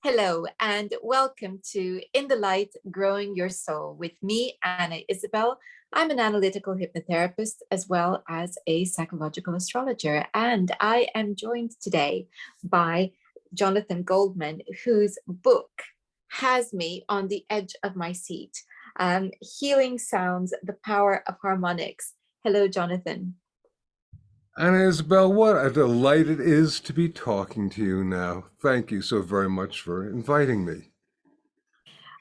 Hello, and welcome to In the Light Growing Your Soul with me, Anna Isabel. I'm an analytical hypnotherapist as well as a psychological astrologer, and I am joined today by Jonathan Goldman, whose book has me on the edge of my seat. Healing Sounds, The Power of Harmonics. Hello, Jonathan. And Isabel, what a delight it is to be talking to you now. Thank you so very much for inviting me.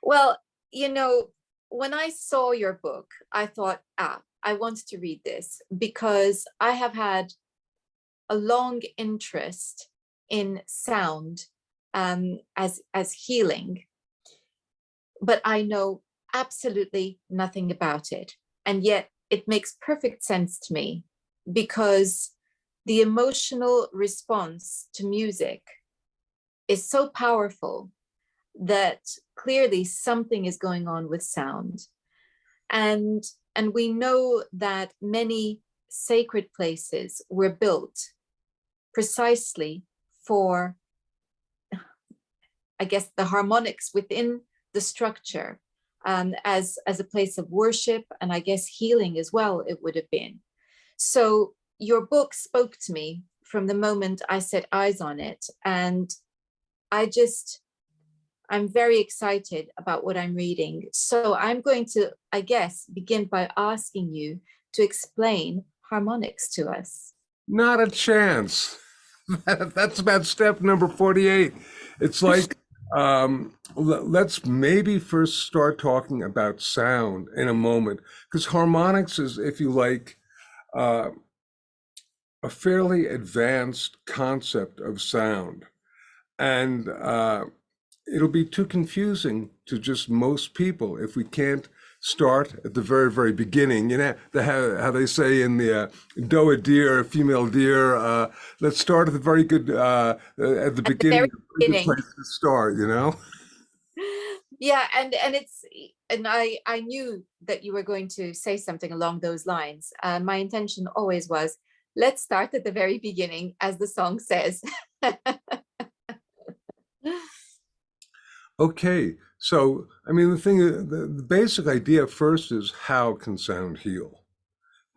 Well, you know, when I saw your book, I thought, I want to read this because I have had a long interest in sound as healing, but I know absolutely nothing about it. And yet it makes perfect sense to me because the emotional response to music is so powerful that clearly something is going on with sound. And, and we know that many sacred places were built precisely for, I guess, the harmonics within the structure, as a place of worship and I guess healing as well, it would have been. So your book spoke to me from the moment I set eyes on it. And I just, I'm very excited about what I'm reading. So I'm going to, I guess, begin by asking you to explain harmonics to us. Not a chance. That's about step number 48. It's like, let's maybe first start talking about sound in a moment, because harmonics is, if you like, uh, a fairly advanced concept of sound. And it'll be too confusing to just most people if we can't start at the very, very beginning. You know, how they say in the doe a deer, female deer, let's start at the very good, at the At the very beginning, a very good beginning. place to start, you know? Yeah, and it's and I knew that you were going to say something along those lines. My intention always was, let's start at the very beginning, as the song says. Okay, so, I mean, the thing, the basic idea first is how can sound heal?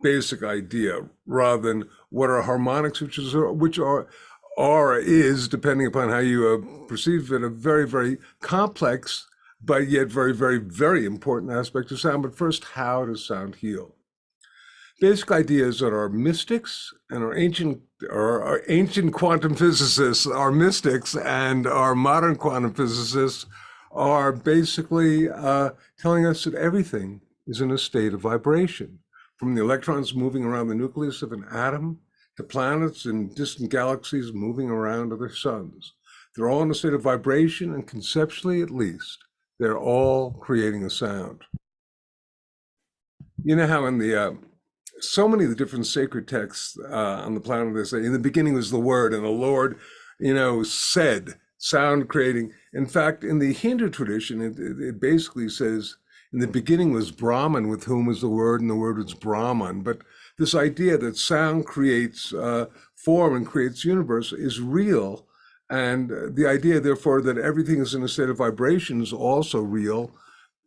Basic idea rather than what are harmonics, is depending upon how you perceive it, a very, very complex but yet very, very, very important aspect of sound. But first, how does sound heal? Basic ideas that our mystics and our ancient quantum physicists, our mystics and our modern quantum physicists are basically telling us that everything is in a state of vibration, from the electrons moving around the nucleus of an atom to planets in distant galaxies moving around other suns. They're all in a state of vibration, and conceptually at least, they're all creating a sound. You know how in the so many of the different sacred texts on the planet, they say, in the beginning was the word, and the Lord, said, sound creating. In fact, in the Hindu tradition, it basically says, in the beginning was Brahman, with whom was the word, and the word was Brahman. But this idea that sound creates form and creates universe is real. And the idea, therefore, that everything is in a state of vibration is also real.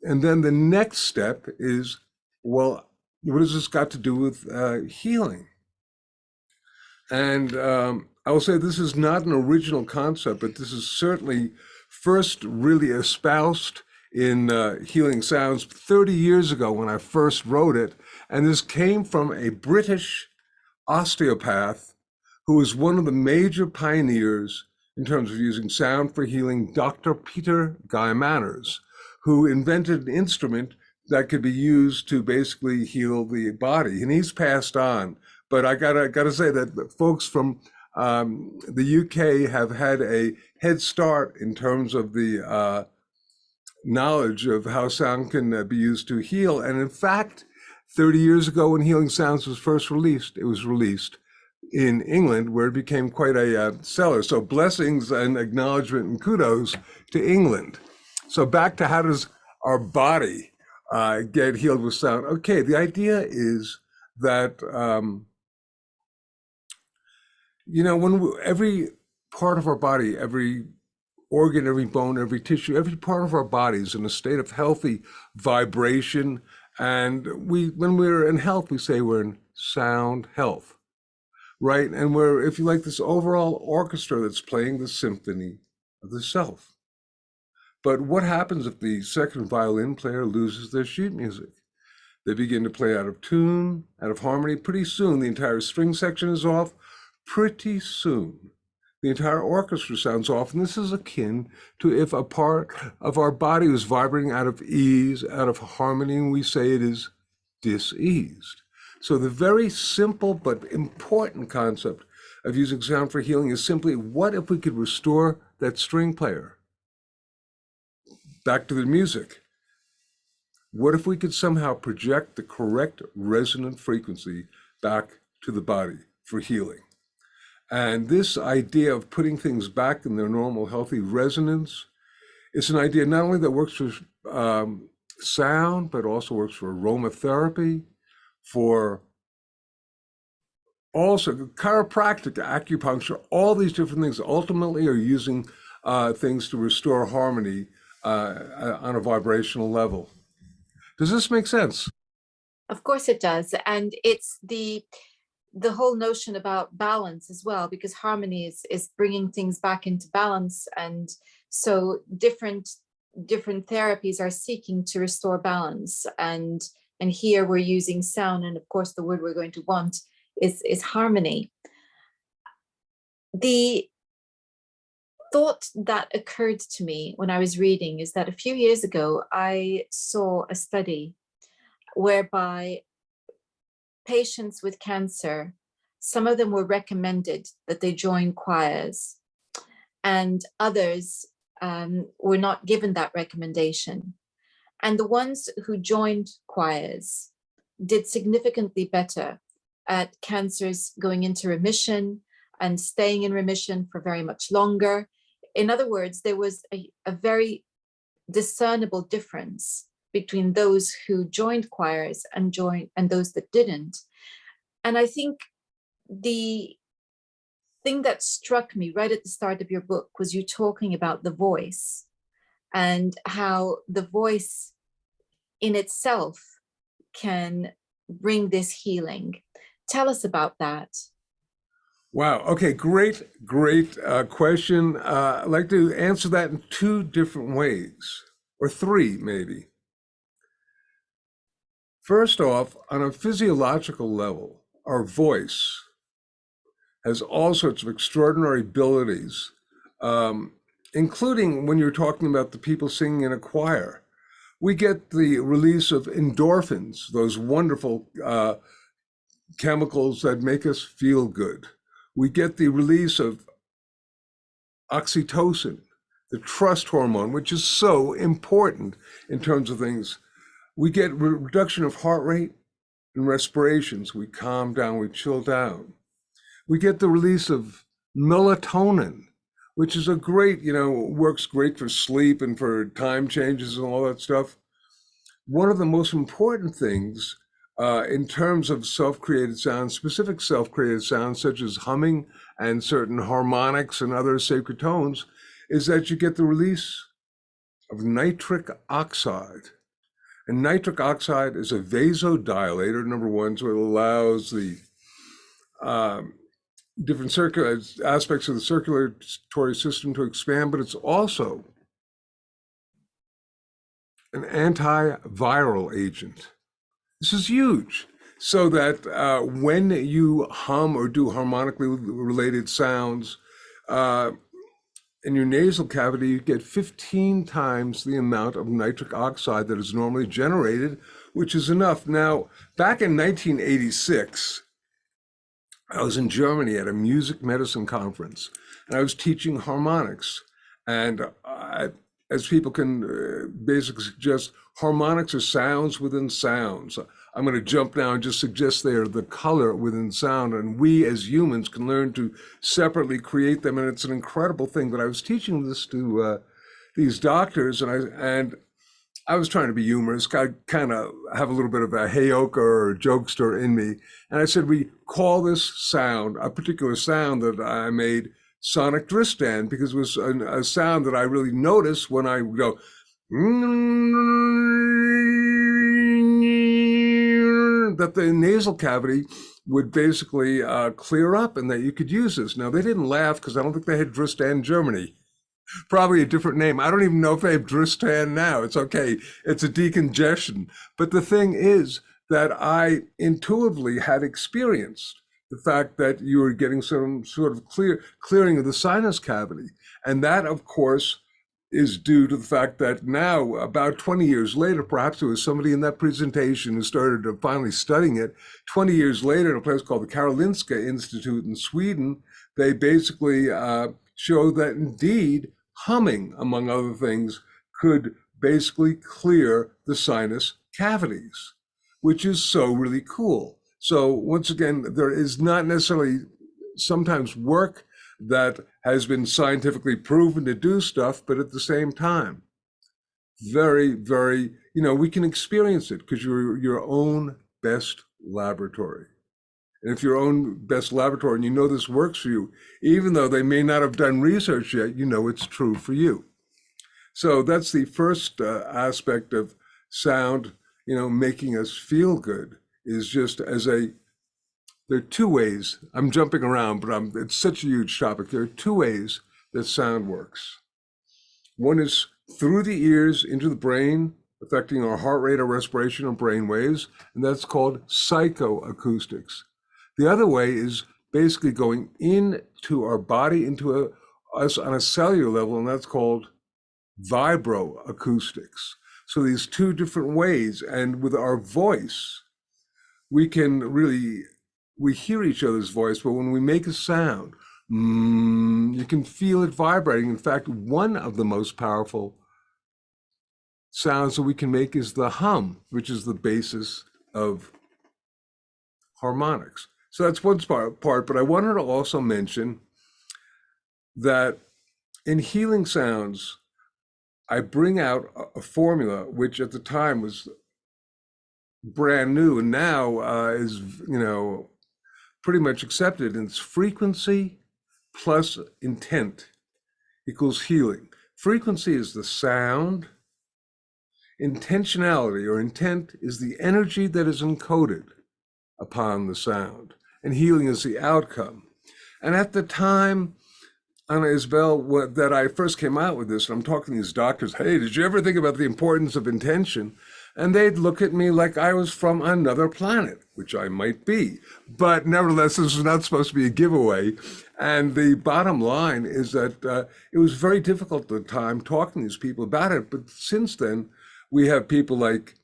And then the next step is, well, what has this got to do with healing? And I will say this is not an original concept, but this is certainly first really espoused in Healing Sounds 30 years ago when I first wrote it. And this came from a British osteopath who was one of the major pioneers in terms of using sound for healing, Dr. Peter Guy Manners, who invented an instrument that could be used to basically heal the body. And he's passed on. But I gotta say that folks from the UK have had a head start in terms of the knowledge of how sound can be used to heal. And in fact, 30 years ago when Healing Sounds was first released, it was released in England, where it became quite a seller. So blessings and acknowledgement and kudos to England. So back to how does our body get healed with sound? Okay, the idea is that, when every part of our body, every organ, every bone, every tissue, every part of our body is in a state of healthy vibration. And when we're in health, we say we're in sound health, right? And we're, if you like, this overall orchestra that's playing the symphony of the self. But what happens if the second violin player loses their sheet music? They begin to play out of tune, out of harmony. Pretty soon, the entire string section is off. Pretty soon, the entire orchestra sounds off. And this is akin to if a part of our body was vibrating out of ease, out of harmony, and we say it is diseased. So the very simple but important concept of using sound for healing is simply, what if we could restore that string player back to the music? What if we could somehow project the correct resonant frequency back to the body for healing? And this idea of putting things back in their normal, healthy resonance is an idea not only that works for sound, but also works for aromatherapy, for also chiropractic, acupuncture, all these different things ultimately are using things to restore harmony on a vibrational level. Does this make sense? Of course it does. And it's the whole notion about balance as well, because harmony is bringing things back into balance. And so different therapies are seeking to restore balance. And here we're using sound. And of course, the word we're going to want is harmony. The thought that occurred to me when I was reading is that a few years ago, I saw a study whereby patients with cancer, some of them were recommended that they join choirs, and others were not given that recommendation. And the ones who joined choirs did significantly better at cancers going into remission and staying in remission for very much longer. In other words, there was a very discernible difference between those who joined choirs and those that didn't. And I think the thing that struck me right at the start of your book was you talking about the voice and how the voice in itself can bring this healing. Tell us about that. Wow. Okay. Great question. I'd like to answer that in two different ways, or three maybe. First off, on a physiological level, our voice has all sorts of extraordinary abilities, including when you're talking about the people singing in a choir. We get the release of endorphins, those wonderful chemicals that make us feel good. We get the release of oxytocin, the trust hormone, which is so important in terms of things. We get reduction of heart rate and respirations. We calm down, we chill down. We get the release of melatonin, which is a great, works great for sleep and for time changes and all that stuff. One of the most important things in terms of self-created sounds, specific self-created sounds such as humming and certain harmonics and other sacred tones, is that you get the release of nitric oxide. And nitric oxide is a vasodilator, number one, so it allows the different aspects of the circulatory system to expand, but it's also an antiviral agent. This is huge. So that when you hum or do harmonically related sounds in your nasal cavity, you get 15 times the amount of nitric oxide that is normally generated, which is enough. Now, back in 1986, I was in Germany at a music medicine conference, and I was teaching harmonics. And as people can basically suggest, harmonics are sounds within sounds. I'm going to jump now and just suggest they are the color within sound, and we as humans can learn to separately create them, and it's an incredible thing. But I was teaching this to these doctors, and I was trying to be humorous. I kind of have a little bit of a heyoka or jokester in me, and I said, we call this sound, a particular sound that I made, sonic dristan, because it was a sound that I really noticed when I would go, that the nasal cavity would basically clear up and that you could use this. Now, they didn't laugh because I don't think they had Dristan in Germany. Probably a different name. I don't even know if they have Dristan now. It's okay. It's a decongestion. But the thing is that I intuitively had experienced the fact that you were getting some sort of clearing of the sinus cavity. And that, of course, is due to the fact that now, about 20 years later, perhaps there was somebody in that presentation who started finally studying it. 20 years later, in a place called the Karolinska Institute in Sweden, they basically show that indeed humming, among other things, could basically clear the sinus cavities, which is so really cool. So once again, there is not necessarily sometimes work that has been scientifically proven to do stuff, but at the same time, very, very, we can experience it because you're your own best laboratory. And if your own best laboratory and you know this works for you, even though they may not have done research yet, you know it's true for you. So that's the first aspect of sound, making us feel good is just there are two ways. I'm jumping around, but it's such a huge topic. There are two ways that sound works. One is through the ears into the brain, affecting our heart rate, our respiration, and brain waves, and that's called psychoacoustics. The other way is basically going into our body, into us on a cellular level, and that's called vibroacoustics. So these two different ways, and with our voice, we hear each other's voice, but when we make a sound, you can feel it vibrating. In fact, one of the most powerful sounds that we can make is the hum, which is the basis of harmonics. So that's one part, but I wanted to also mention that in healing sounds, I bring out a formula, which at the time was brand new and now is, pretty much accepted. And it's frequency plus intent equals healing. Frequency is the sound. Intentionality or intent is the energy that is encoded upon the sound. And healing is the outcome. And at the time, Anna Isabel, that I first came out with this, and I'm talking to these doctors, hey, did you ever think about the importance of intention? And they'd look at me like I was from another planet, which I might be. But nevertheless, this is not supposed to be a giveaway. And the bottom line is that it was very difficult at the time talking to these people about it. But since then, we have people like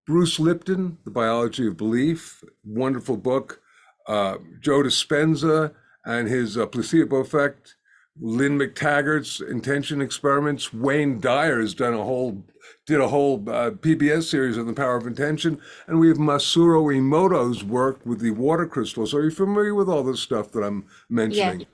Bruce Lipton, The Biology of Belief, wonderful book. Joe Dispenza and his placebo effect. Lynn McTaggart's intention experiments. Wayne Dyer's did a whole PBS series on the power of intention. And we have Masaru Emoto's work with the water crystals. Are you familiar with all this stuff that I'm mentioning?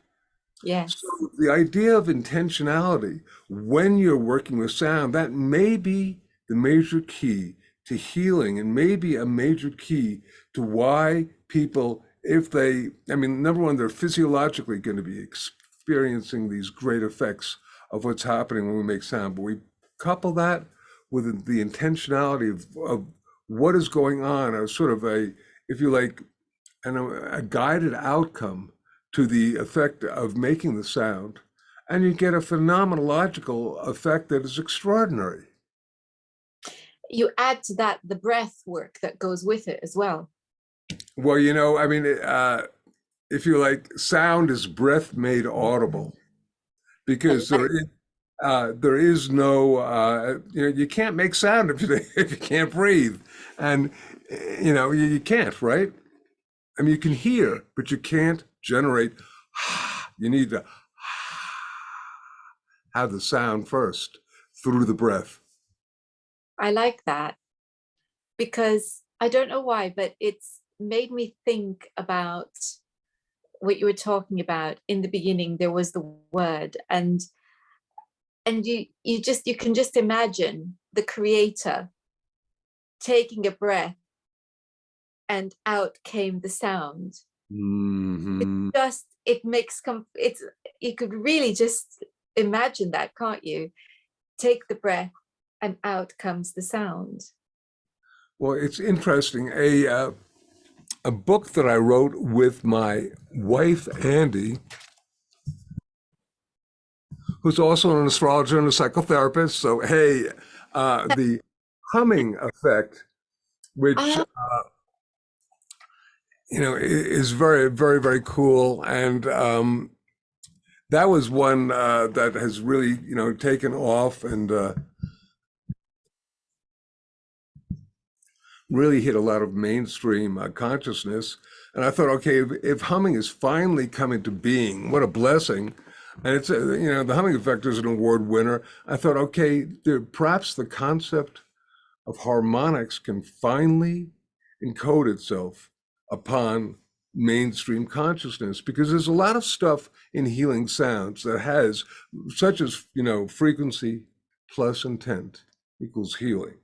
Yes. So the idea of intentionality when you're working with sound, that may be the major key to healing and maybe a major key to why people, number one, they're physiologically going to be experiencing these great effects of what's happening when we make sound. But we couple that with the intentionality of what is going on, a sort of if you like, a guided outcome to the effect of making the sound, and you get a phenomenological effect that is extraordinary. You add to that the breath work that goes with it as well. Well, if you like, sound is breath made audible, because there is no, you can't make sound if you can't breathe, and you can't, right? I mean, you can hear, but you can't generate. You need to have the sound first through the breath. I like that because I don't know why, but it's made me think about what you were talking about in the beginning. There was the word, and you can just imagine the creator taking a breath and out came the sound. Hmm. Just it makes it's you could really just imagine that, can't you? Take the breath and out comes the sound. Well, it's interesting. A book that I wrote with my wife, Andy, who's also an astrologer and a psychotherapist. So, hey, the humming effect, which Ah, is very, very, very cool, and that was one that has really, taken off and really hit a lot of mainstream consciousness. And I thought, okay, if humming is finally coming to being, what a blessing. And it's, the humming effect is an award winner. I thought, okay, perhaps the concept of harmonics can finally encode itself upon mainstream consciousness, because there's a lot of stuff in healing sounds that has, such as, frequency plus intent equals healing.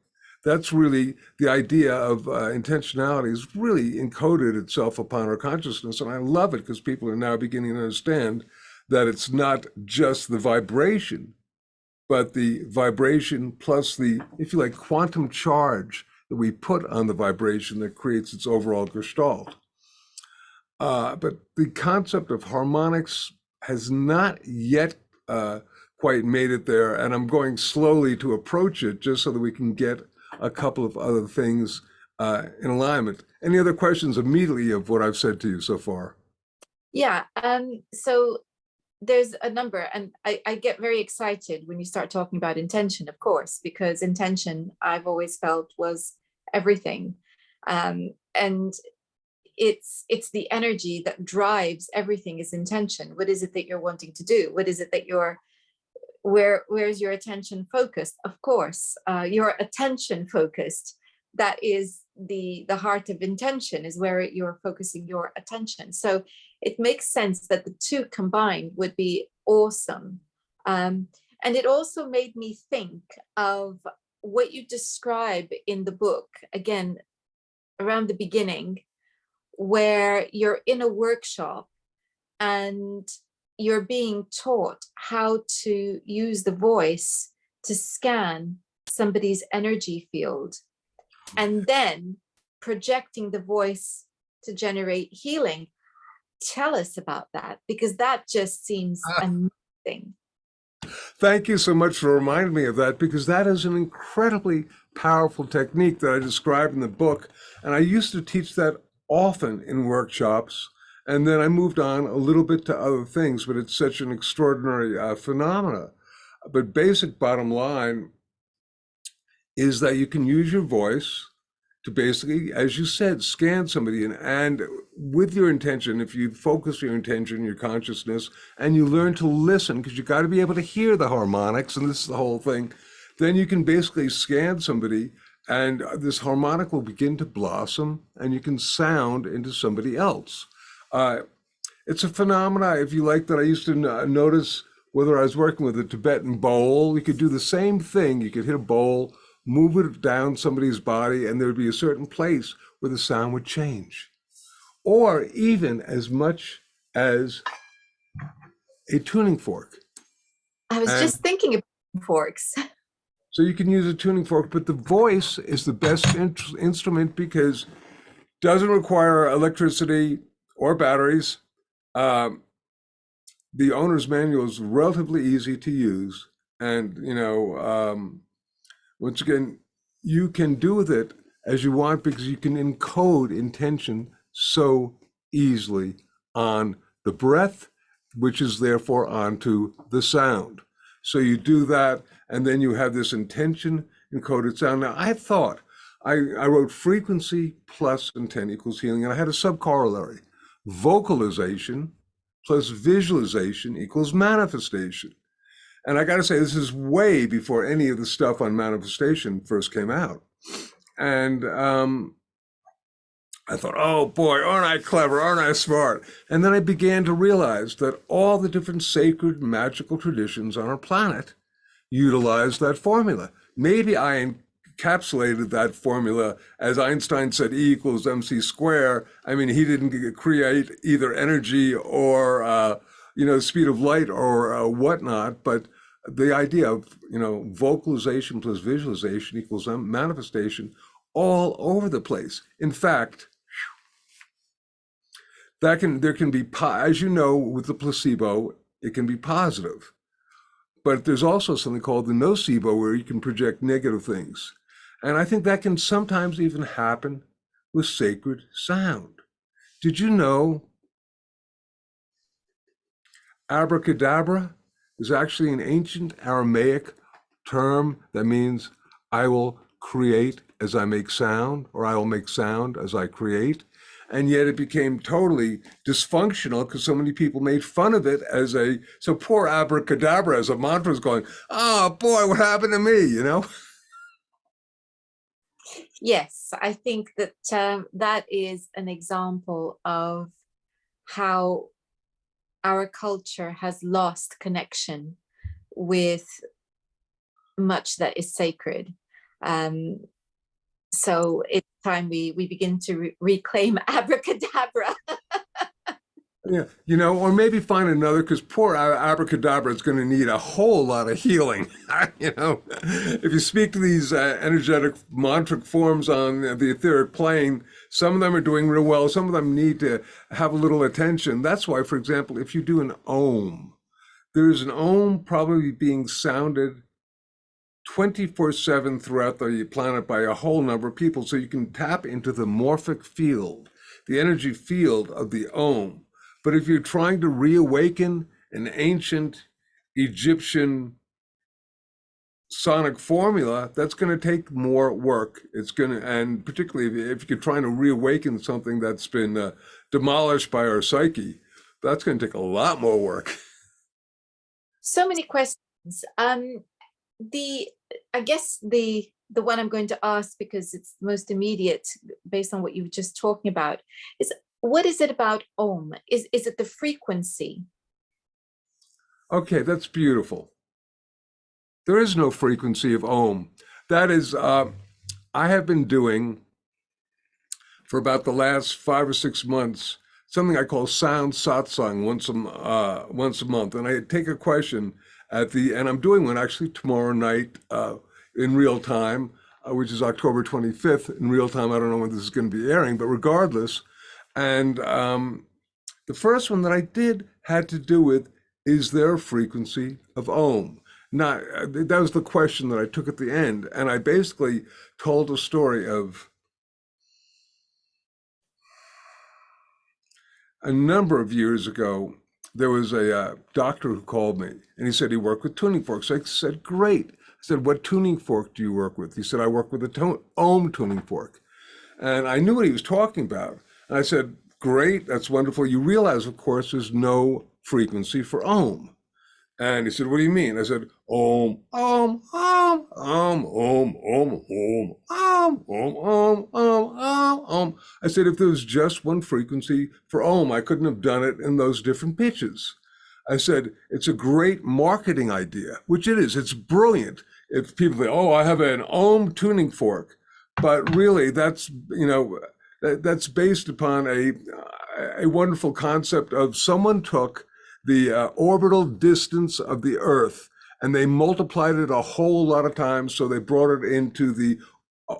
That's really the idea of intentionality has really encoded itself upon our consciousness. And I love it because people are now beginning to understand that it's not just the vibration, but the vibration plus the, if you like, quantum charge that we put on the vibration that creates its overall gestalt. But the concept of harmonics has not yet quite made it there, and I'm going slowly to approach it just so that we can get a couple of other things in alignment. Any other questions immediately of what I've said to you so far? yeah. So there's a number, and I get very excited when you start talking about intention, of course, because intention I've always felt was everything. And it's the energy that drives everything is intention. What is it that you're wanting to do? What is it that you're where's your attention focused? Of course, your attention focused. That is the heart of intention, is where you're focusing your attention. So it makes sense that the two combined would be awesome. And it also made me think of what you describe in the book, again, around the beginning, where you're in a workshop and you're being taught how to use the voice to scan somebody's energy field, and then projecting the voice to generate healing. Tell us about that, because that just seems amazing. Thank you so much for reminding me of that, because that is an incredibly powerful technique that I described in the book. And I used to teach that often in workshops. And then I moved on a little bit to other things, but it's such an extraordinary phenomena. But basic bottom line is that you can use your voice to basically, as you said, scan somebody, and with your intention, if you focus your intention, your consciousness, and you learn to listen, because you got to be able to hear the harmonics, and this is the whole thing, then you can basically scan somebody, and this harmonic will begin to blossom, and you can sound into somebody else. It's a phenomena, if you like, that I used to notice whether I was working with a Tibetan bowl. You could do the same thing. You could hit a bowl, move it down somebody's body, and there would be a certain place where the sound would change. Or even as much as a tuning fork. I was And just thinking about forks. so you can use a tuning fork, but the voice is the best instrument because it doesn't require electricity or batteries. Um, the owner's manual is relatively easy to use. And, once again, you can do with it as you want because you can encode intention so easily on the breath, which is therefore onto the sound. So you do that, and then you have this intention encoded sound. Now, I wrote frequency plus intent equals healing, and I had a subcorollary. Vocalization plus visualization equals manifestation. And I got to say, this is way before any of the stuff on manifestation first came out. And I thought, oh boy, aren't I clever? Aren't I smart? And then I began to realize that all the different sacred magical traditions on our planet utilize that formula. Maybe I encapsulated that formula as Einstein said E equals mc square. I mean, he didn't create either energy or speed of light or whatnot, but the idea of vocalization plus visualization equals manifestation all over the place. In fact, there can be, as you know, with the placebo, it can be positive. But there's also something called the nocebo where you can project negative things. And I think that can sometimes even happen with sacred sound. Did you know abracadabra is actually an ancient Aramaic term that means I will create as I make sound, or I will make sound as I create? And yet it became totally dysfunctional because so many people made fun of it so poor abracadabra as a mantra is going, oh boy, what happened to me? Yes, I think that that is an example of how our culture has lost connection with much that is sacred. Um, so it's time we begin to reclaim abracadabra. Yeah, or maybe find another, because poor abracadabra is going to need a whole lot of healing. If you speak to these energetic mantric forms on the etheric plane, some of them are doing real well. Some of them need to have a little attention. That's why, for example, if you do an ohm, there's an ohm probably being sounded 24/7 throughout the planet by a whole number of people. So you can tap into the morphic field, the energy field of the ohm. But if you're trying to reawaken an ancient Egyptian sonic formula, that's going to take more work. And particularly if you're trying to reawaken something that's been demolished by our psyche, that's going to take a lot more work. So many questions. The I guess the one I'm going to ask, because it's most immediate based on what you were just talking about, is what is it about Om? Is it the frequency? Okay, that's beautiful. There is no frequency of Om. That is, I have been doing for about the last 5 or 6 months something I call sound satsang once a month, and I take a question and I'm doing one actually tomorrow night in real time, which is October 25th in real time. I don't know when this is going to be airing, but regardless. And the first one that I did had to do with, is there a frequency of Om? Not, that was the question that I took at the end. And I basically told a story of a number of years ago. There was a doctor who called me and he said he worked with tuning forks. I said, great. I said, what tuning fork do you work with? He said, I work with a Om tuning fork. And I knew what he was talking about. And I said, great, that's wonderful. You realize, of course, there's no frequency for Om. And he said, what do you mean? I said, Om, Om, Om, Om, Om, Om, Om, Om, Om, Om, Om, Om, Om. I said, if there was just one frequency for Om, I couldn't have done it in those different pitches. I said, it's a great marketing idea, which it is. It's brilliant. If people say, oh, I have an Om tuning fork. But really, that's based upon a wonderful concept of someone took the orbital distance of the Earth and they multiplied it a whole lot of times, so they brought it into the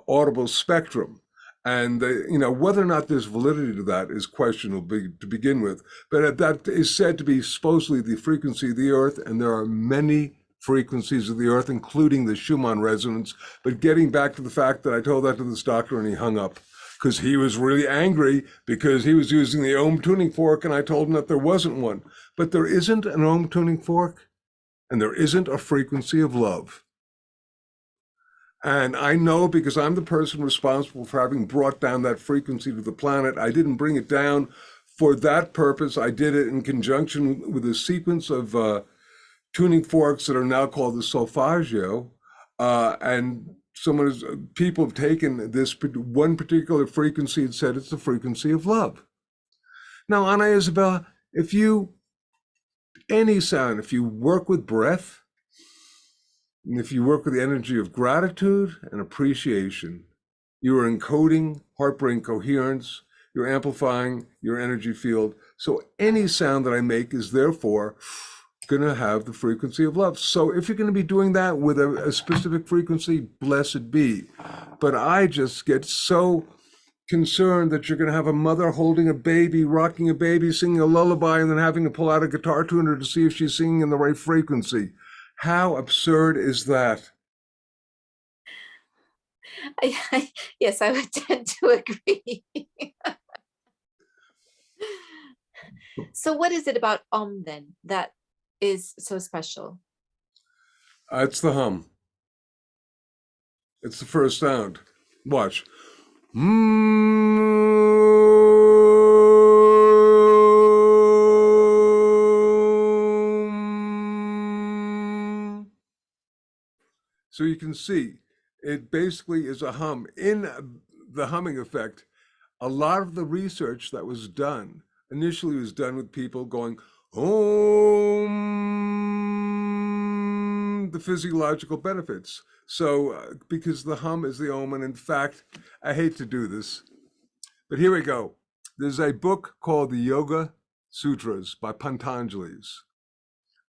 audible spectrum. And whether or not there's validity to that is questionable to begin with. But that is said to be supposedly the frequency of the Earth, and there are many frequencies of the Earth, including the Schumann resonance. But getting back to the fact that I told that to this doctor and he hung up because he was really angry because he was using the Om tuning fork and I told him that there wasn't one. But there isn't an Om tuning fork and there isn't a frequency of love. And I know because I'm the person responsible for having brought down that frequency to the planet. I didn't bring it down for that purpose. I did it in conjunction with a sequence of tuning forks that are now called the solfeggio, and people have taken this one particular frequency and said it's the frequency of love. Now, Anna Isabel, any sound, if you work with breath, And if you work with the energy of gratitude and appreciation, you are encoding heart-brain coherence, you're amplifying your energy field. So any sound that I make is therefore going to have the frequency of love. So if you're going to be doing that with a specific frequency, blessed be. But I just get so concerned that you're going to have a mother holding a baby, rocking a baby, singing a lullaby, and then having to pull out a guitar tuner to see if she's singing in the right frequency. How absurd is that? Yes, I would tend to agree. So what is it about then that is so special? It's the hum. It's the first sound. Watch. So you can see it basically is a hum. In the humming effect, a lot of the research that was done initially was done with people going, the physiological benefits. So, because the hum is the om, and in fact, I hate to do this, but here we go. There's a book called the Yoga Sutras by Patanjali's,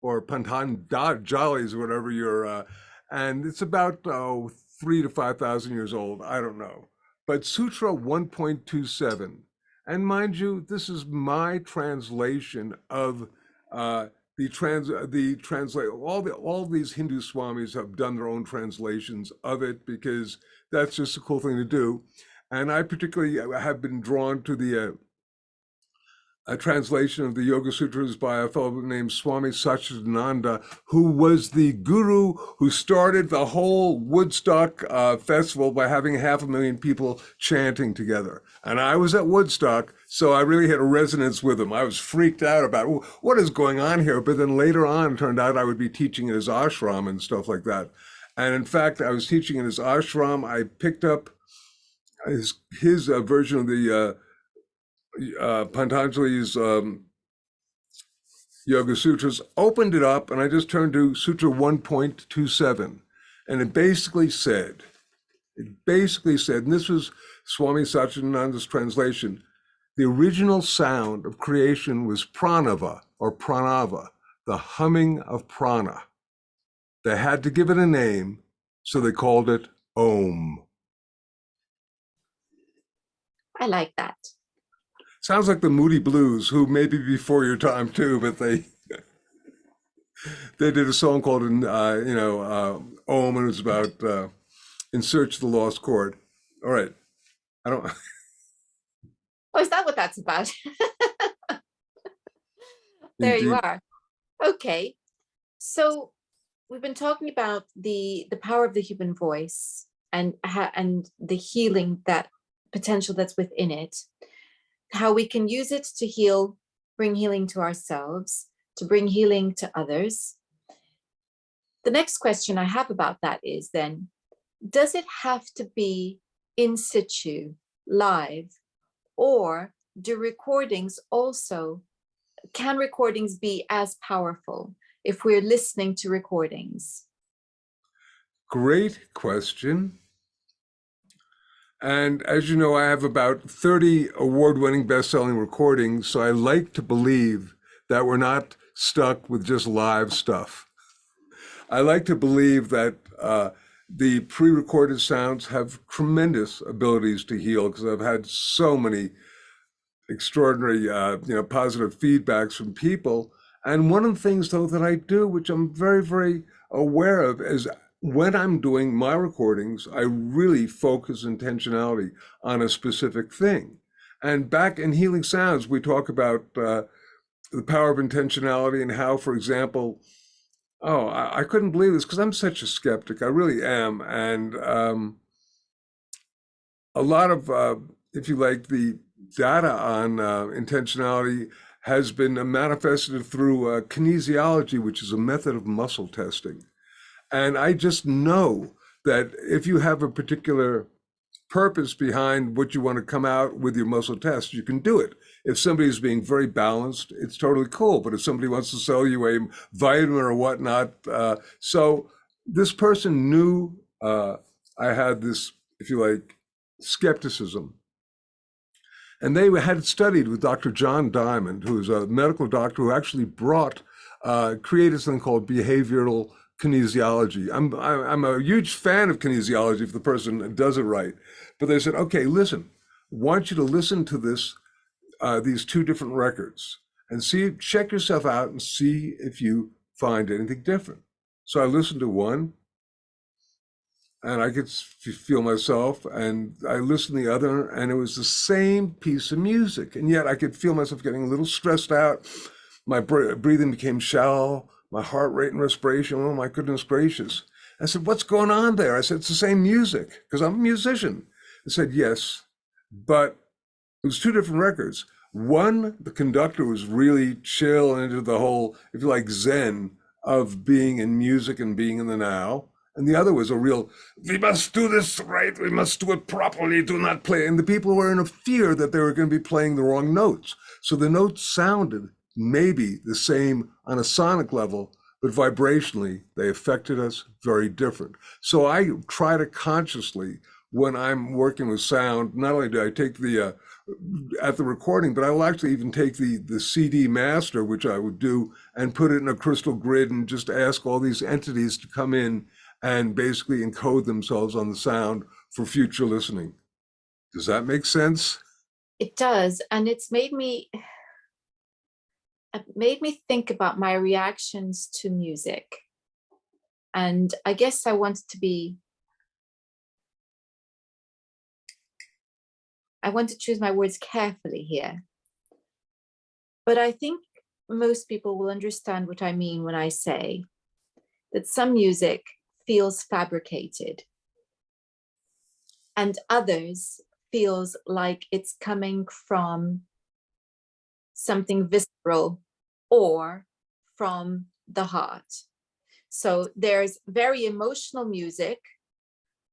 or Patanjali's, whatever you're, and it's about 3 to 5,000 years old. I don't know. But Sutra 1.27, and mind you, this is my translation of the translate. All these Hindu swamis have done their own translations of it because that's just a cool thing to do. And I particularly have been drawn to the a translation of the Yoga Sutras by a fellow named Swami Satchidananda, who was the guru who started the whole Woodstock festival by having 500,000 people chanting together. And I was at Woodstock, so I really had a resonance with him. I was freaked out about what is going on here. But then later on, it turned out I would be teaching in his ashram and stuff like that. And in fact, I was teaching in his ashram. I picked up his version of the Patanjali's Yoga Sutras, opened it up, and I just turned to Sutra 1.27, and it basically said, and this was Swami Satchidananda's translation, the original sound of creation was pranava, or pranava, the humming of prana. They had to give it a name, so they called it Om. I like that. Sounds like the Moody Blues, who may be before your time too, but they did a song called Om, and it was about In Search of the Lost Chord. All right, I don't. Oh, is that what that's about? There Indeed. you are. Okay, so we've been talking about the power of the human voice and the healing that potential that's within it. How we can use it to heal, bring healing to ourselves, to bring healing to others. The next question I have about that is then, does it have to be in situ, live, or can recordings be as powerful if we're listening to recordings? Great question. And as you know, I have about 30 award-winning best-selling recordings, so I like to believe that we're not stuck with just live stuff. I like to believe that the pre-recorded sounds have tremendous abilities to heal, because I've had so many extraordinary, positive feedbacks from people. And one of the things, though, that I do, which I'm very, very aware of, is when I'm doing my recordings, I really focus intentionality on a specific thing. And back in Healing Sounds, we talk about the power of intentionality and how, for example, I couldn't believe this because I'm such a skeptic. I really am. And a lot of, if you like, the data on intentionality has been manifested through kinesiology, which is a method of muscle testing. And I just know that if you have a particular purpose behind what you want to come out with your muscle test, you can do it. If somebody's being very balanced, it's totally cool. But if somebody wants to sell you a vitamin or whatnot, so this person knew I had this, if you like, skepticism. And they had studied with Dr. John Diamond, who is a medical doctor who actually created something called behavioral kinesiology. I'm a huge fan of kinesiology if the person does it right. But they said, okay, listen, I want you to listen to these two different records and check yourself out and see if you find anything different. So I listened to one and I could feel myself, and I listened to the other, and it was the same piece of music, and yet I could feel myself getting a little stressed out. My breathing became shallow, my heart rate and respiration. Oh my goodness gracious! I said, "What's going on there?" I said, "It's the same music because I'm a musician." I said, "Yes, but it was two different records. One, the conductor was really chill and into the whole, if you like, Zen of being in music and being in the now. And the other was a real, we must do this right, we must do it properly, do not play. And the people were in a fear that they were going to be playing the wrong notes. So the notes sounded maybe the same on a sonic level, but vibrationally, they affected us very different. So I try to consciously, when I'm working with sound, not only do I take at the recording, but I will actually even take the CD master, which I would do, and put it in a crystal grid and just ask all these entities to come in and basically encode themselves on the sound for future listening. Does that make sense? It does, and it made me think about my reactions to music. And I guess I want to choose my words carefully here. But I think most people will understand what I mean when I say that some music feels fabricated and others feels like it's coming from something visceral or from the heart. So there's very emotional music.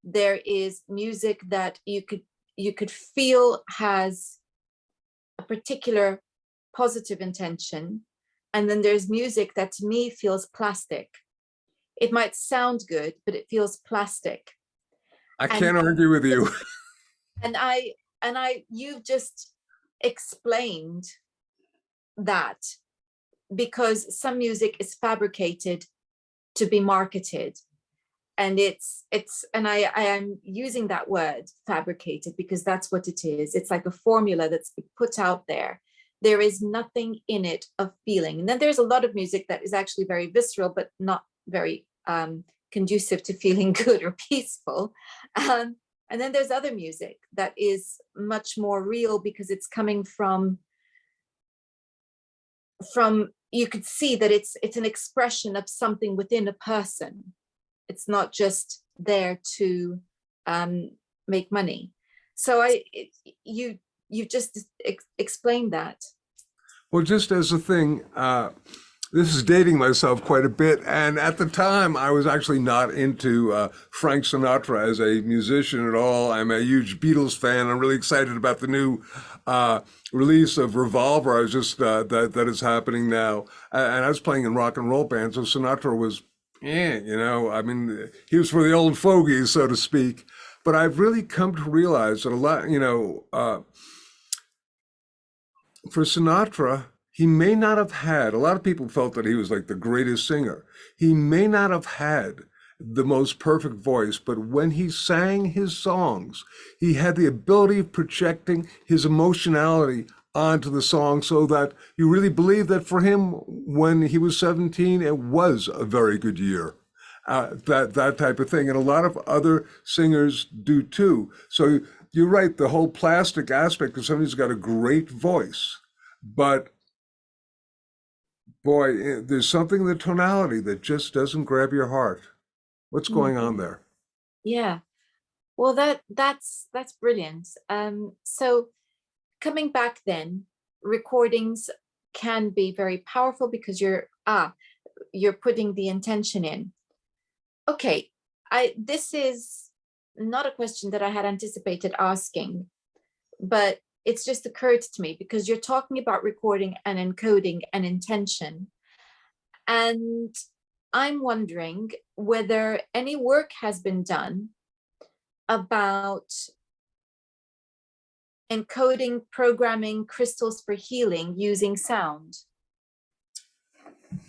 There is music that you could feel has a particular positive intention. And then there's music that to me feels plastic. It might sound good, but it feels plastic. I And can't argue with you. and you've just explained that, because some music is fabricated to be marketed. And I am using that word fabricated because that's what it is. It's like a formula that's put out there. There is nothing in it of feeling. And then there's a lot of music that is actually very visceral, but not very conducive to feeling good or peaceful. And then there's other music that is much more real because it's coming from you could see that it's an expression of something within a person. It's not just there to make money. So you just explained that. Well, just as a thing, this is dating myself quite a bit. And at the time, I was actually not into Frank Sinatra as a musician at all. I'm a huge Beatles fan. I'm really excited about the new release of Revolver. I was just that is happening now. And I was playing in rock and roll bands, so Sinatra was, I mean, he was for the old fogies, so to speak. But I've really come to realize that a lot, for Sinatra, he may not have had, a lot of people felt that he was like the greatest singer. He may not have had the most perfect voice, but when he sang his songs, he had the ability of projecting his emotionality onto the song so that you really believe that for him, when he was 17, it was a very good year. That type of thing. And a lot of other singers do too. So you're right, the whole plastic aspect of somebody who's got a great voice, but boy, there's something in the tonality that just doesn't grab your heart. What's going on there? Yeah. Well, that's brilliant. So coming back then, recordings can be very powerful because you're putting the intention in. Okay, this is not a question that I had anticipated asking, but it's just occurred to me because you're talking about recording and encoding and intention. And I'm wondering whether any work has been done about encoding, programming crystals for healing using sound.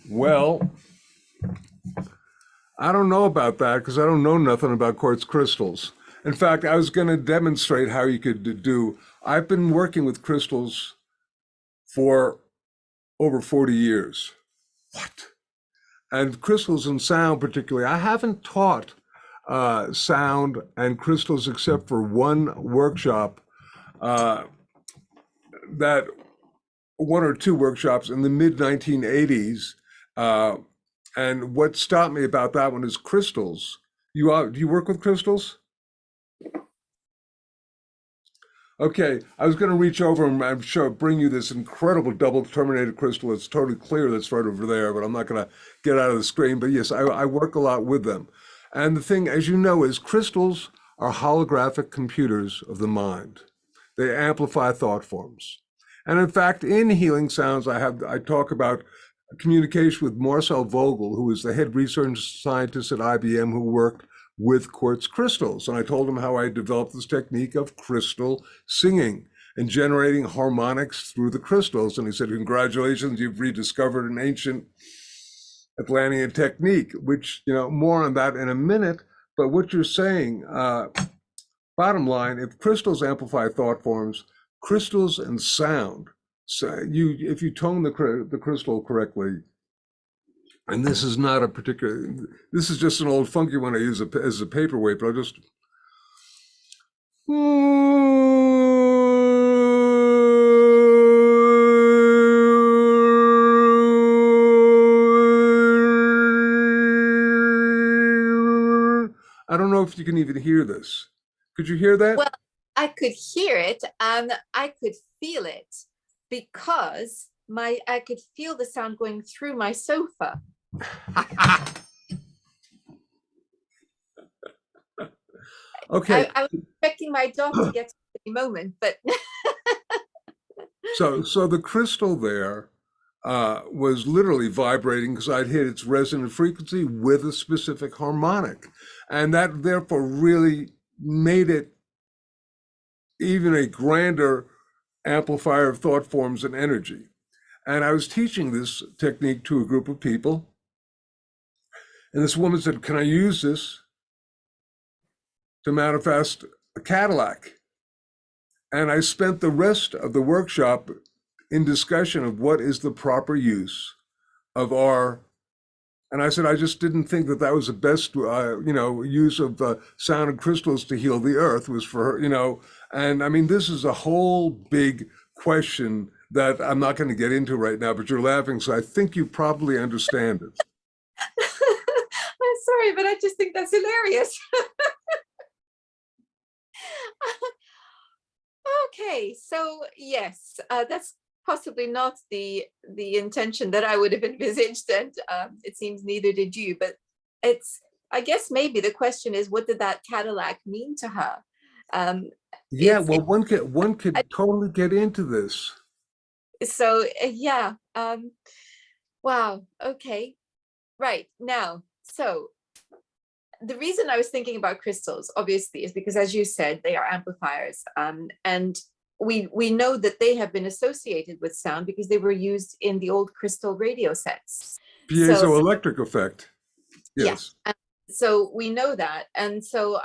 Well, I don't know about that because I don't know nothing about quartz crystals. In fact, I was going to demonstrate how you could do. I've been working with crystals for over 40 years. What? And crystals and sound, particularly. I haven't taught sound and crystals except for one workshop, uh, that one or two workshops in the mid 1980s. Uh, and what stopped me about that one is crystals. Do you work with crystals? Okay, I was going to reach over and I'm sure bring you this incredible double terminated crystal. It's totally clear that's right over there, but I'm not going to get out of the screen. But yes, I work a lot with them. And the thing, as you know, is crystals are holographic computers of the mind. They amplify thought forms. And in fact, in Healing Sounds, I talk about communication with Marcel Vogel, who is the head research scientist at IBM who worked with quartz crystals. And I told him how I developed this technique of crystal singing and generating harmonics through the crystals. And he said, congratulations, you've rediscovered an ancient Atlantean technique, which, more on that in a minute. But what you're saying, bottom line, if crystals amplify thought forms, crystals and sound, so if you tone the crystal correctly, and this is not a particular, this is just an old funky one I use as a paperweight, but I'll just. I don't know if you can even hear this. Could you hear that? Well, I could hear it and I could feel it because I could feel the sound going through my sofa. Okay. I was expecting my dog to get to any moment, but So the crystal there was literally vibrating because I'd hit its resonant frequency with a specific harmonic. And that therefore really made it even a grander amplifier of thought forms and energy. And I was teaching this technique to a group of people. And this woman said, can I use this to manifest a Cadillac? And I spent the rest of the workshop in discussion of what is the proper use of and I said, I just didn't think that was the best, use of sound and crystals to heal the earth was for her, and I mean, this is a whole big question that I'm not going to get into right now, but you're laughing, so I think you probably understand it. I'm sorry, but I just think that's hilarious. Okay, so yes, that's possibly not the intention that I would have envisaged, and it seems neither did you. But I guess maybe the question is, what did that Cadillac mean to her? Yeah, well, one could totally get into this. So yeah, wow. Okay, right now, so the reason I was thinking about crystals, obviously, is because, as you said, they are amplifiers, and we know that they have been associated with sound because they were used in the old crystal radio sets. Piezoelectric effect. Yes. Yeah. So we know that, and so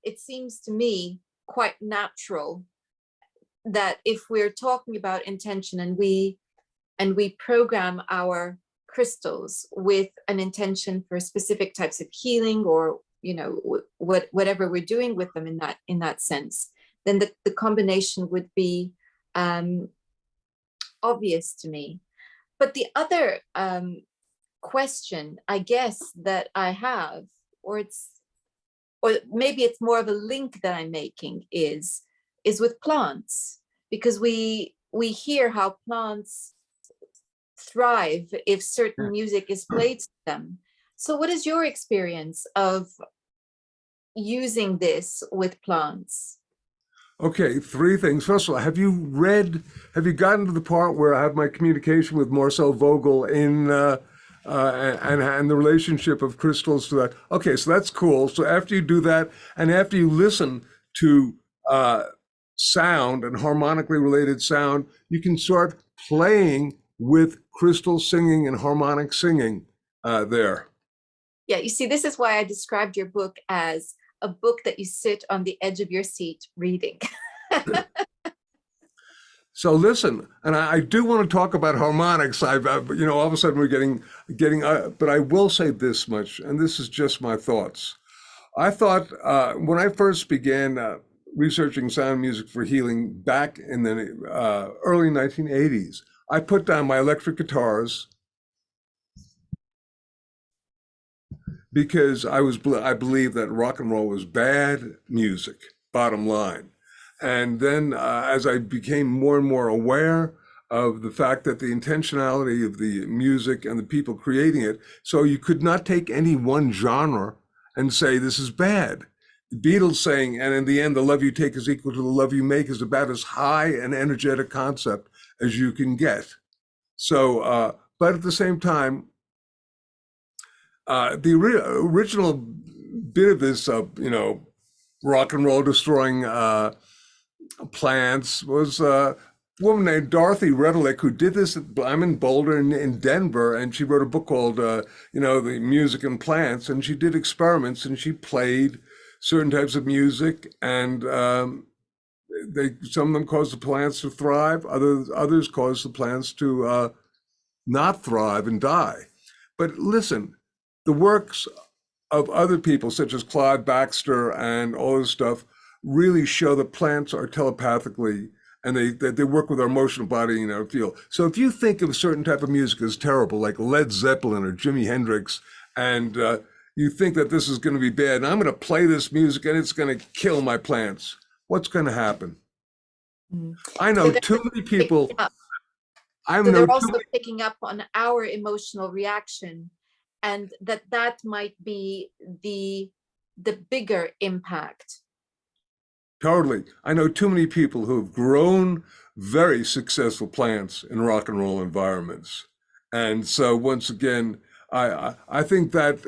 it seems to me quite natural that if we're talking about intention and we program our crystals with an intention for specific types of healing, or whatever we're doing with them in that sense, then the combination would be obvious to me. But the other question, I guess, that I have, or maybe it's more of a link that I'm making, is with plants, because we hear how plants thrive if certain music is played to them. So what is your experience of using this with plants? Okay, three things. First of all, have you gotten to the part where I have my communication with Marcel Vogel in and the relationship of crystals to that. Okay, so that's cool. So after you do that, and after you listen to uh, sound and harmonically related sound, you can start playing with crystal singing and harmonic singing there. Yeah, you see, this is why I described your book as a book that you sit on the edge of your seat reading. So listen, and I do want to talk about harmonics. All of a sudden we're but I will say this much, and this is just my thoughts. I thought when I first began researching sound music for healing back in the early 1980s, I put down my electric guitars because I believed that rock and roll was bad music, bottom line. And then as I became more and more aware of the fact that the intentionality of the music and the people creating it, so you could not take any one genre and say this is bad. The Beatles saying, and in the end, the love you take is equal to the love you make, is about as high an energetic concept as you can get. So, but at the same time, the original bit of this, rock and roll destroying plants was a woman named Dorothy Redelick who did this. I'm in Boulder in Denver, and she wrote a book called, The Music and Plants, and she did experiments and she played certain types of music, and some of them caused the plants to thrive, others caused the plants to not thrive and die. But listen, the works of other people, such as Claude Baxter and all this stuff, really show that plants are telepathically, and they work with our emotional body and our feel. So if you think of a certain type of music as terrible, like Led Zeppelin or Jimi Hendrix, and you think that this is going to be bad, and I'm going to play this music and it's going to kill my plants, what's going to happen? Mm. I know too many people. I So know they're too also many. picking up on our emotional reaction, and that might be the bigger impact. Totally. I know too many people who have grown very successful plants in rock and roll environments. And so once again, I think that,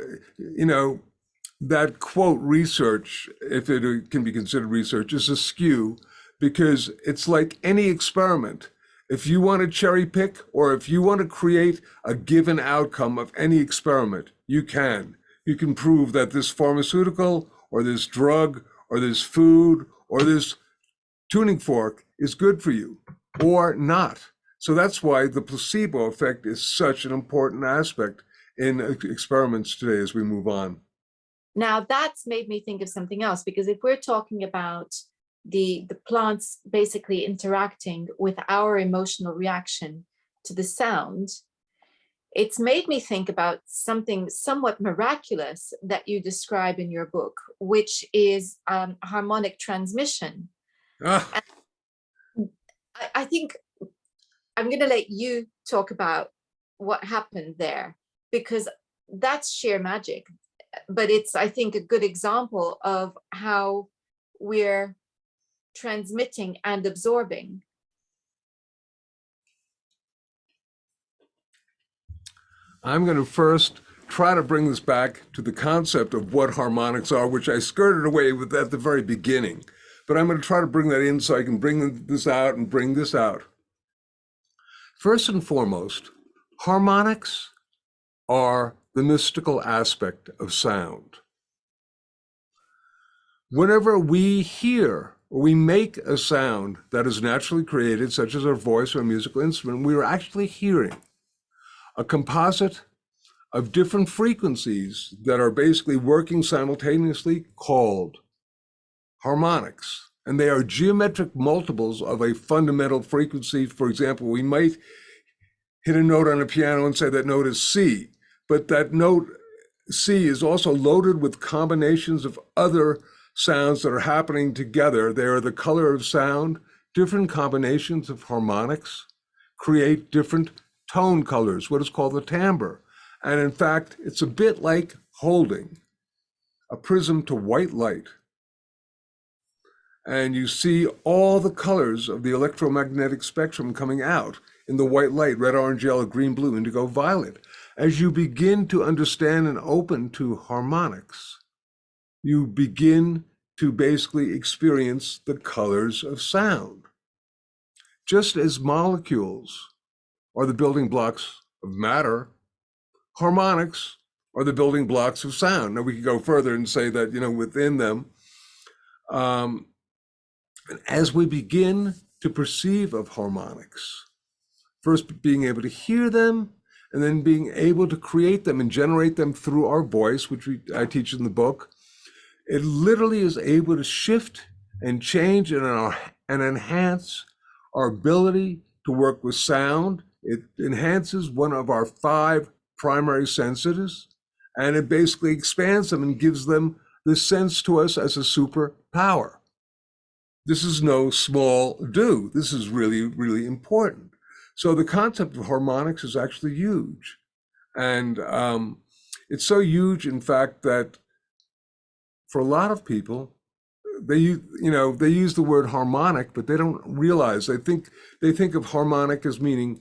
that quote research, if it can be considered research, is askew because it's like any experiment. If you want to cherry pick or if you want to create a given outcome of any experiment, you can. You can prove that this pharmaceutical or this drug or this food or this tuning fork is good for you or not. So that's why the placebo effect is such an important aspect in experiments today as we move on. Now that's made me think of something else, because if we're talking about the plants basically interacting with our emotional reaction to the sound, it's made me think about something somewhat miraculous that you describe in your book, which is harmonic transmission. Ah, And I think I'm going to let you talk about what happened there, because that's sheer magic. But it's, I think, a good example of how we're transmitting and absorbing. I'm going to first try to bring this back to the concept of what harmonics are, which I skirted away with at the very beginning. But I'm going to try to bring that in so I can bring this out and bring this out. First and foremost, harmonics are the mystical aspect of sound. Whenever we hear or we make a sound that is naturally created, such as our voice or a musical instrument, we are actually hearing a composite of different frequencies that are basically working simultaneously called harmonics. And they are geometric multiples of a fundamental frequency. For example, we might hit a note on a piano and say that note is C, but that note C is also loaded with combinations of other sounds that are happening together. They are the color of sound. Different combinations of harmonics create different tone colors, what is called the timbre. And in fact, it's a bit like holding a prism to white light. And you see all the colors of the electromagnetic spectrum coming out in the white light: red, orange, yellow, green, blue, indigo, violet. As you begin to understand and open to harmonics, you begin to basically experience the colors of sound. Just as molecules are the building blocks of matter, harmonics are the building blocks of sound. Now we could go further and say that, within them, um, as we begin to perceive of harmonics, first being able to hear them, and then being able to create them and generate them through our voice, which I teach in the book, it literally is able to shift and change and enhance our ability to work with sound. It enhances one of our 5 primary senses, and it basically expands them and gives them the sense to us as a superpower. This is no small do. This is really, really important. So the concept of harmonics is actually huge. And it's so huge, in fact, that for a lot of people, they use the word harmonic, but they don't realize, they think of harmonic as meaning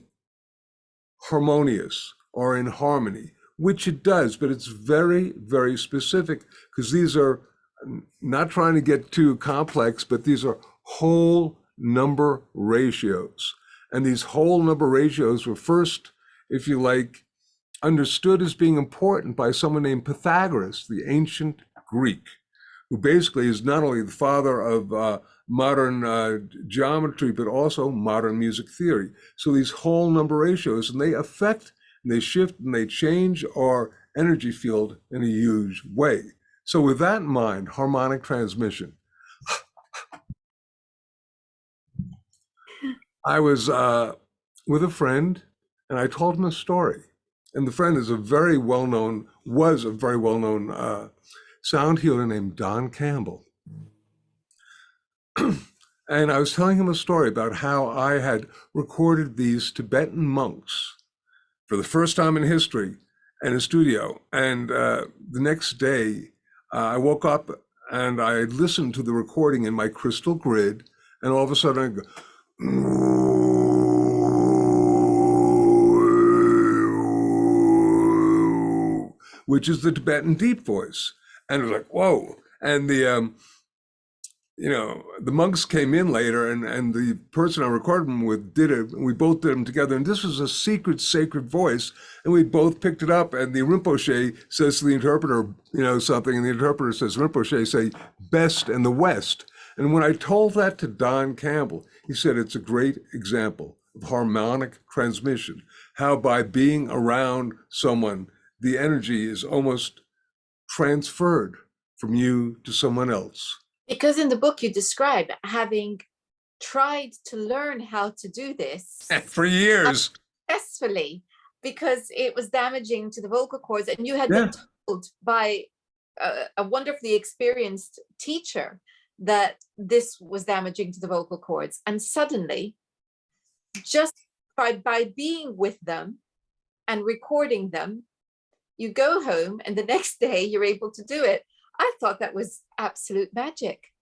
harmonious or in harmony, which it does, but it's very, very specific, because these are not trying to get too complex, but these are whole number ratios. And these whole number ratios were first, if you like, understood as being important by someone named Pythagoras, the ancient Greek, who basically is not only the father of modern geometry, but also modern music theory. So these whole number ratios, and they affect, and they shift, and they change our energy field in a huge way. So with that in mind, harmonic transmission. I was with a friend, and I told him a story. And the friend was a very well-known sound healer named Don Campbell. And I was telling him a story about how I had recorded these Tibetan monks for the first time in history in a studio. And the next day, I woke up and I listened to the recording in my crystal grid, and all of a sudden I go, which is the Tibetan deep voice. And it was like, whoa. And the monks came in later, and the person I recorded them with did it. And we both did them together. And this was a secret, sacred voice. And we both picked it up. And the Rinpoche says to the interpreter, something. And the interpreter says, Rinpoche say, best in the West. And when I told that to Don Campbell, he said, it's a great example of harmonic transmission. How by being around someone, the energy is almost transferred from you to someone else. Because in the book you describe having tried to learn how to do this for years successfully, because it was damaging to the vocal cords, and you had been told by a wonderfully experienced teacher that this was damaging to the vocal cords. And suddenly, just by being with them and recording them, you go home and the next day you're able to do it. I thought that was absolute magic.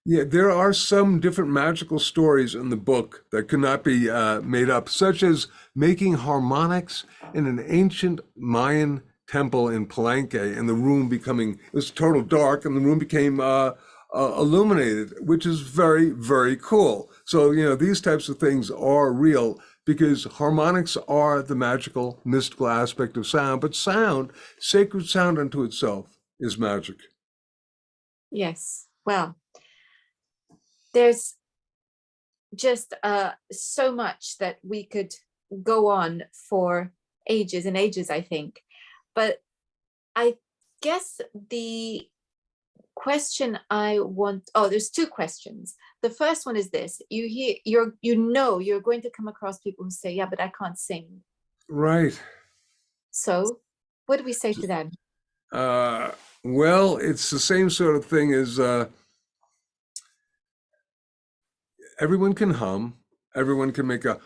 Yeah, there are some different magical stories in the book that cannot be made up, such as making harmonics in an ancient Mayan temple in Palenque, and the room it was total dark, and the room became illuminated, which is very, very cool. So, these types of things are real, because harmonics are the magical, mystical aspect of sound, but sound, sacred sound unto itself, is magic. Yes. Well, there's just so much that we could go on for ages and ages, I think. But I guess the question there's 2 questions. The first one is this: you're going to come across people who say, yeah, but I can't sing. Right. So what do we say to them? Well, it's the same sort of thing as everyone can hum, everyone can make a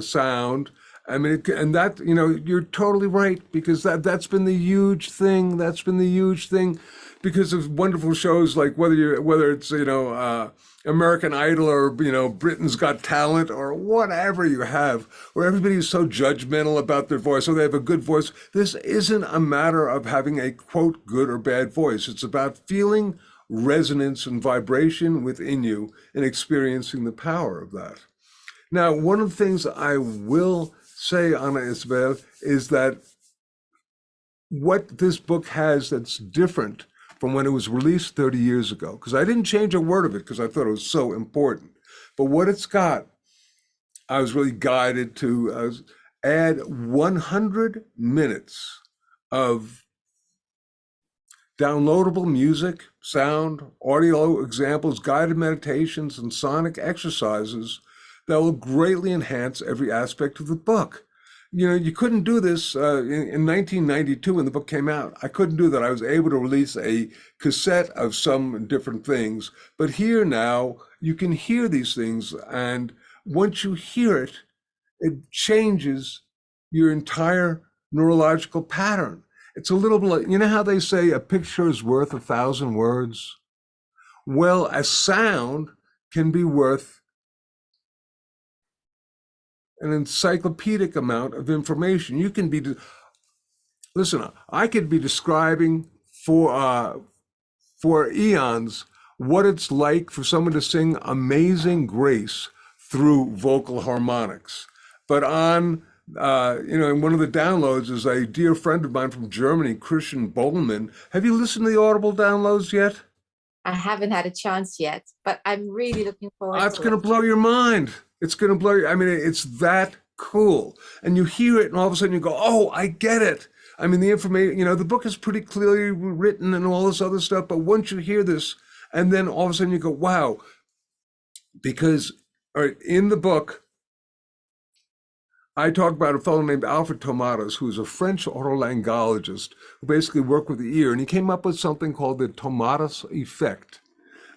sound, I mean, and that, you're totally right, because that's been the huge thing. That's been the huge thing because of wonderful shows like whether it's, American Idol or, Britain's Got Talent or whatever you have, where everybody's so judgmental about their voice, or they have a good voice. This isn't a matter of having a quote good or bad voice. It's about feeling resonance and vibration within you and experiencing the power of that. Now, one of the things I will say, Anna Isabel, is that what this book has that's different from when it was released 30 years ago, because I didn't change a word of it because I thought it was so important. But what it's got, I was really guided to add 100 minutes of downloadable music, sound, audio examples, guided meditations, and sonic exercises that will greatly enhance every aspect of the book. You couldn't do this in 1992 when the book came out. I couldn't do that. I was able to release a cassette of some different things. But here now, you can hear these things. And once you hear it, it changes your entire neurological pattern. It's a little bit like, how they say a picture is worth 1,000 words? Well, a sound can be worth an encyclopedic amount of information. You can be, listen, I could be describing for eons what it's like for someone to sing Amazing Grace through vocal harmonics. But in one of the downloads is a dear friend of mine from Germany, Christian Goldman. Have you listened to the Audible downloads yet? I haven't had a chance yet, but I'm really looking forward It's to going to it. blow your mind. It's going to blow you. I mean, it's that cool. And you hear it, and all of a sudden you go, "Oh, I get it." I mean, the information, the book is pretty clearly written and all this other stuff. But once you hear this, and then all of a sudden you go, "Wow," because in the book, I talk about a fellow named Alfred Tomatis, who's a French otolaryngologist who basically worked with the ear, and he came up with something called the Tomatis effect.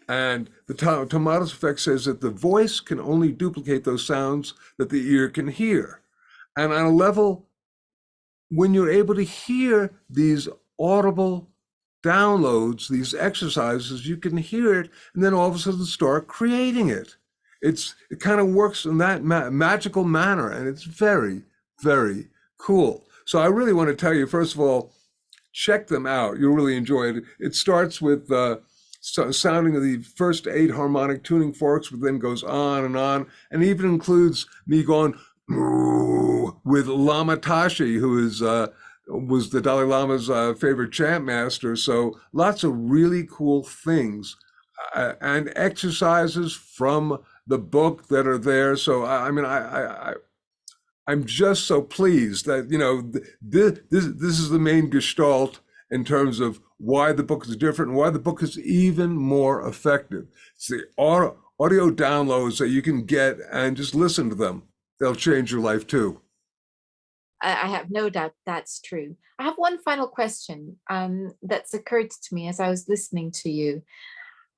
And the Tomatis effect says that the voice can only duplicate those sounds that the ear can hear. And on a level, when you're able to hear these audible downloads, these exercises, you can hear it and then all of a sudden start creating it. It kind of works in that magical manner, and it's very, very cool. So I really want to tell you, first of all, check them out. You'll really enjoy it. It starts with sounding of the first 8 harmonic tuning forks, but then goes on, and even includes me going with Lama Tashi, who was the Dalai Lama's favorite chant master. So lots of really cool things and exercises from the book that are there. So I'm just so pleased that this is the main gestalt in terms of why the book is different and why the book is even more effective. It's the audio downloads that you can get and just listen to them. They'll change your life too. I have no doubt that's true. I have one final question that's occurred to me as I was listening to you.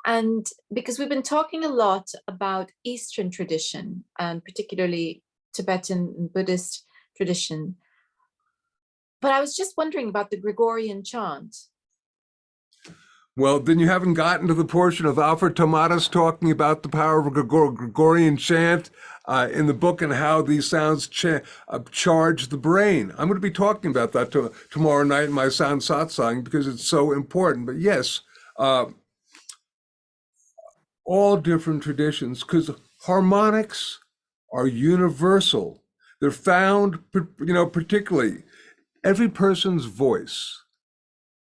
And because we've been talking a lot about Eastern tradition, and particularly Tibetan and Buddhist tradition, but I was just wondering about the Gregorian chant. Well, then you haven't gotten to the portion of Alfred Tomatis talking about the power of a Gregorian chant in the book and how these sounds charge the brain. I'm going to be talking about that tomorrow night in my sound satsang because it's so important. But yes, all different traditions, because harmonics are universal. They're found, particularly, every person's voice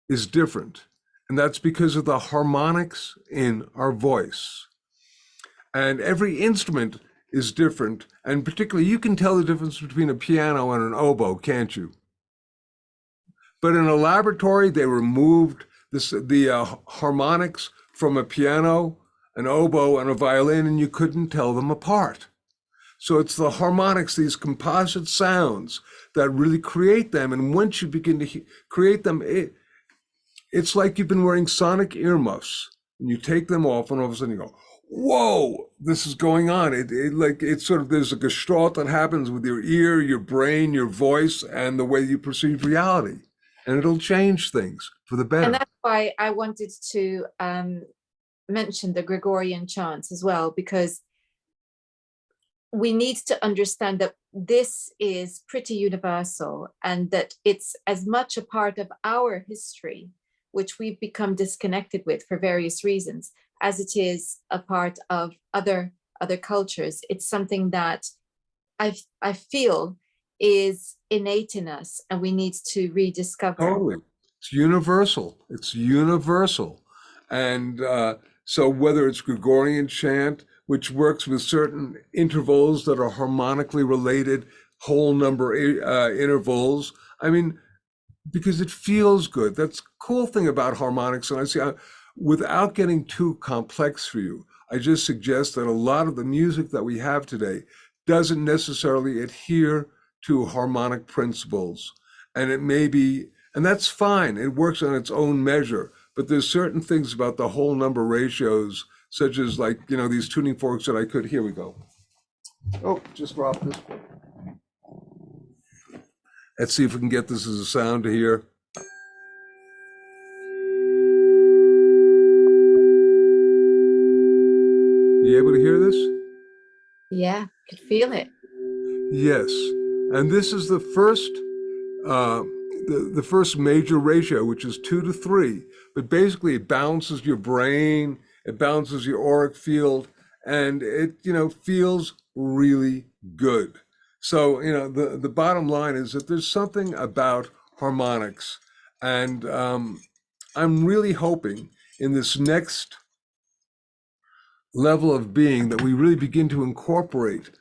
is different. And that's because of the harmonics in our voice. And every instrument is different. And particularly, you can tell the difference between a piano and an oboe, can't you? But in a laboratory, they removed the harmonics from a piano, an oboe, and a violin, and you couldn't tell them apart. So it's the harmonics, these composite sounds, that really create them. And once you begin to create them, it's like you've been wearing sonic earmuffs, and you take them off, and all of a sudden you go, whoa, this is going on. It's sort of, there's a gestalt that happens with your ear, your brain, your voice, and the way you perceive reality. And it'll change things for the And better. that's why I wanted to mention the Gregorian chants as well, because we need to understand that this is pretty universal and that it's as much a part of our history, which we've become disconnected with for various reasons, as it is a part of other cultures. It's something that I feel is innate in us and we need to rediscover. Totally. It's universal. It's universal. And so whether it's Gregorian chant, which works with certain intervals that are harmonically related, whole number intervals, I mean, because it feels good. That's the cool thing about harmonics. And I say, without getting too complex for you, I just suggest that a lot of the music that we have today doesn't necessarily adhere to harmonic principles. And it may be, and that's fine. It works on its own measure. But there's certain things about the whole number ratios, such as like, these tuning forks that I could, here we go. Oh, just dropped this one. Let's see if we can get this as a sound to hear. You able to hear this? Yeah, could feel it. Yes. And this is the first the first major ratio, which is 2 to 3. But basically it balances your brain, it balances your auric field, and it, feels really good. So, the bottom line is that there's something about harmonics. And I'm really hoping in this next level of being that we really begin to incorporate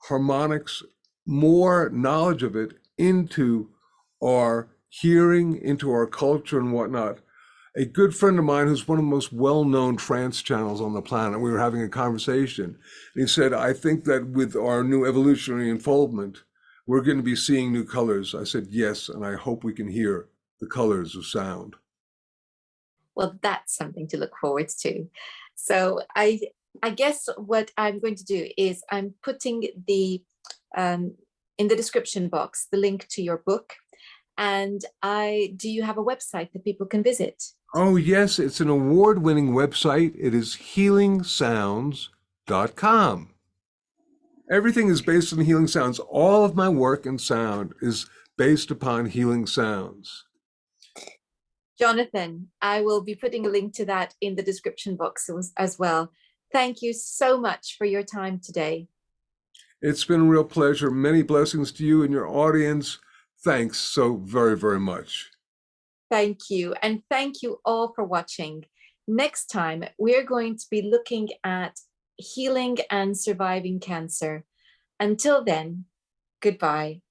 harmonics, more knowledge of it into our hearing, into our culture and whatnot. A good friend of mine who's one of the most well-known trance channels on the planet, we were having a conversation, and he said, I think that with our new evolutionary unfoldment, we're going to be seeing new colors. I said, yes, and I hope we can hear the colors of sound. Well, that's something to look forward to. So I guess what I'm going to do is I'm putting the in the description box the link to your book. And do you have a website that people can visit? Oh, yes, it's an award-winning website. It is healingsounds.com. Everything is based on healing sounds. All of my work in sound is based upon healing sounds. Jonathan, I will be putting a link to that in the description box as well. Thank you so much for your time today. It's been a real pleasure. Many blessings to you and your audience. Thanks so very, very much. Thank you. And thank you all for watching. Next time, we're going to be looking at healing and surviving cancer. Until then, goodbye.